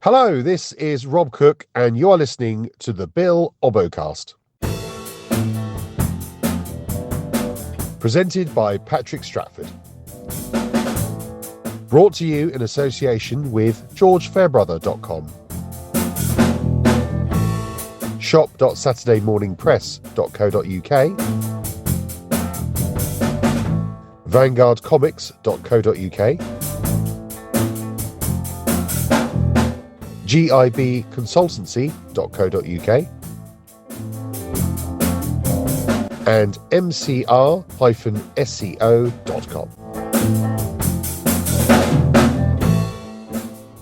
Hello, this is Rob Cook, and you are listening to the Bill Obbocast. Presented by Patrick Stratford. Brought to you in association with GeorgeFairbrother.com. shop.saturdaymorningpress.co.uk, vanguardcomics.co.uk, gibconsultancy.co.uk, and mcr-seo.com.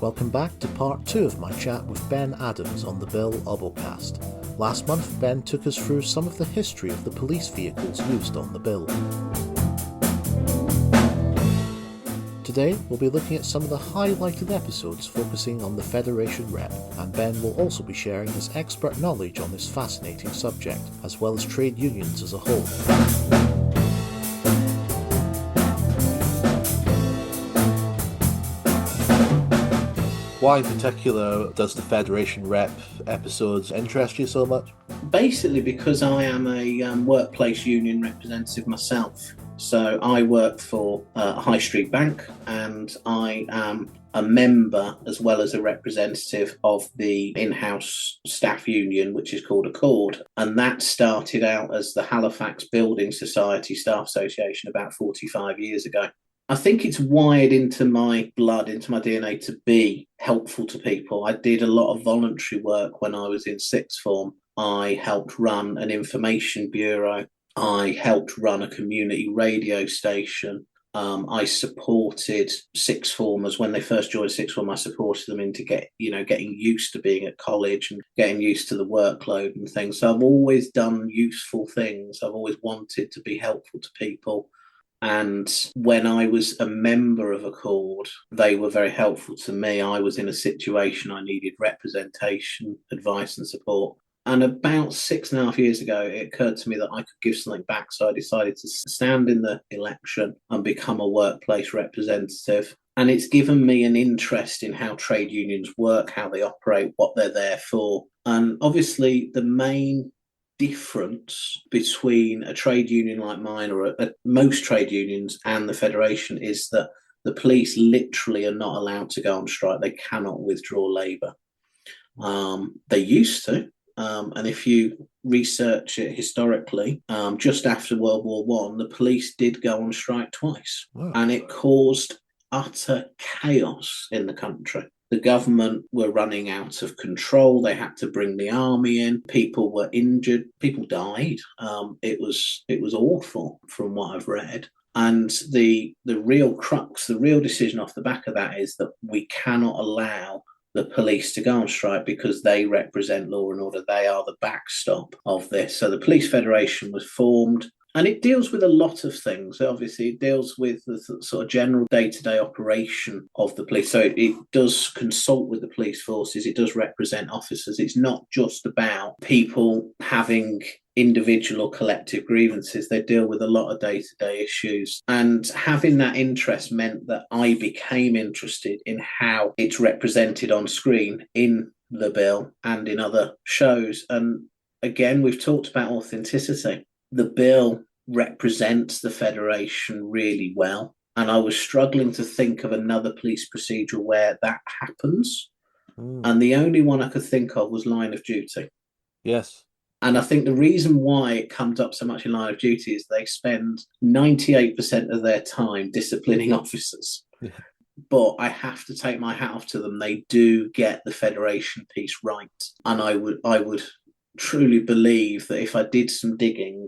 Welcome back to part 2 of my chat with Ben Adams on the Bill Obbocast. Last month, Ben took us through some of the history of the police vehicles used on the bill. Today, we'll be looking at some of the highlighted episodes focusing on the Federation Rep, and Ben will also be sharing his expert knowledge on this fascinating subject, as well as trade unions as a whole. Why in particular does the Federation Rep episodes interest you so much? Basically because I am a workplace union representative myself. So I work for a high street bank, and I am a member as well as a representative of the in-house staff union, which is called Accord. And that started out as the Halifax Building Society Staff Association about 45 years ago. I think it's wired into my blood, into my DNA, to be helpful to people. I did a lot of voluntary work when I was in sixth form. I helped run an information bureau. I helped run a community radio station. I supported sixth formers when they first joined sixth form. I supported them into getting used to being at college and getting used to the workload and things. So I've always done useful things. I've always wanted to be helpful to people. And when I was a member of Accord, they were very helpful to me. I was in a situation I needed representation, advice and support. And about 6.5 years ago, it occurred to me that I could give something back. So I decided to stand in the election and become a workplace representative. And it's given me an interest in how trade unions work, how they operate, what they're there for. And obviously, the main difference between a trade union like mine or most trade unions and the Federation is that the police literally are not allowed to go on strike. They cannot withdraw labour. They used to. And if you research it historically, just after World War I, the police did go on strike twice. Wow. And it caused utter chaos in the country. The government were running out of control. They had to bring the army in. People were injured. People died. It was awful from what I've read. And the real crux, the real decision off the back of that is that we cannot allow the police to go on strike because they represent law and order. They are the backstop of this. So the Police Federation was formed, and it deals with a lot of things. Obviously, it deals with the sort of general day-to-day operation of the police. So it does consult with the police forces. It does represent officers. It's not just about people having individual or collective grievances. They deal with a lot of day-to-day issues. And having that interest meant that I became interested in how it's represented on screen in the bill and in other shows. And again, we've talked about authenticity. The bill represents the Federation really well. And I was struggling to think of another police procedure where that happens. And the only one I could think of was Line of Duty. Yes. And I think the reason why it comes up so much in Line of Duty is they spend 98% of their time disciplining officers. Yeah. But I have to take my hat off to them. They do get the Federation piece right. And I would truly believe that if I did some digging,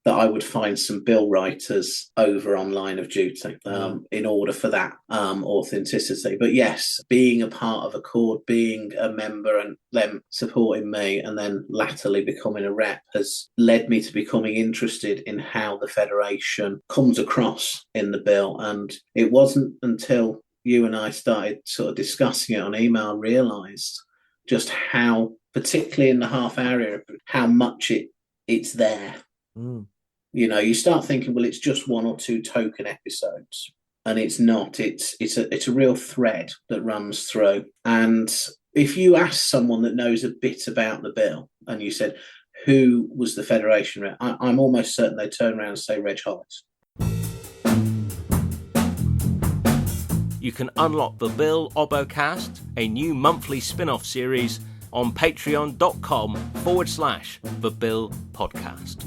that I would find some bill writers over on Line of Duty in order for that authenticity. But yes, being a part of Accord, being a member and them supporting me and then latterly becoming a rep has led me to becoming interested in how the Federation comes across in the bill. And it wasn't until you and I started sort of discussing it on email and realised just how, particularly in the half-hour era, how much it's there. You know, you start thinking, well, it's just one or two token episodes, and it's not. It's a real thread that runs through. And if you ask someone that knows a bit about the bill and you said, who was the Federation rep? I'm almost certain they turn around and say Reg Hollis. You can unlock the Bill Obbocast, a new monthly spin-off series, on patreon.com/The Bill Podcast.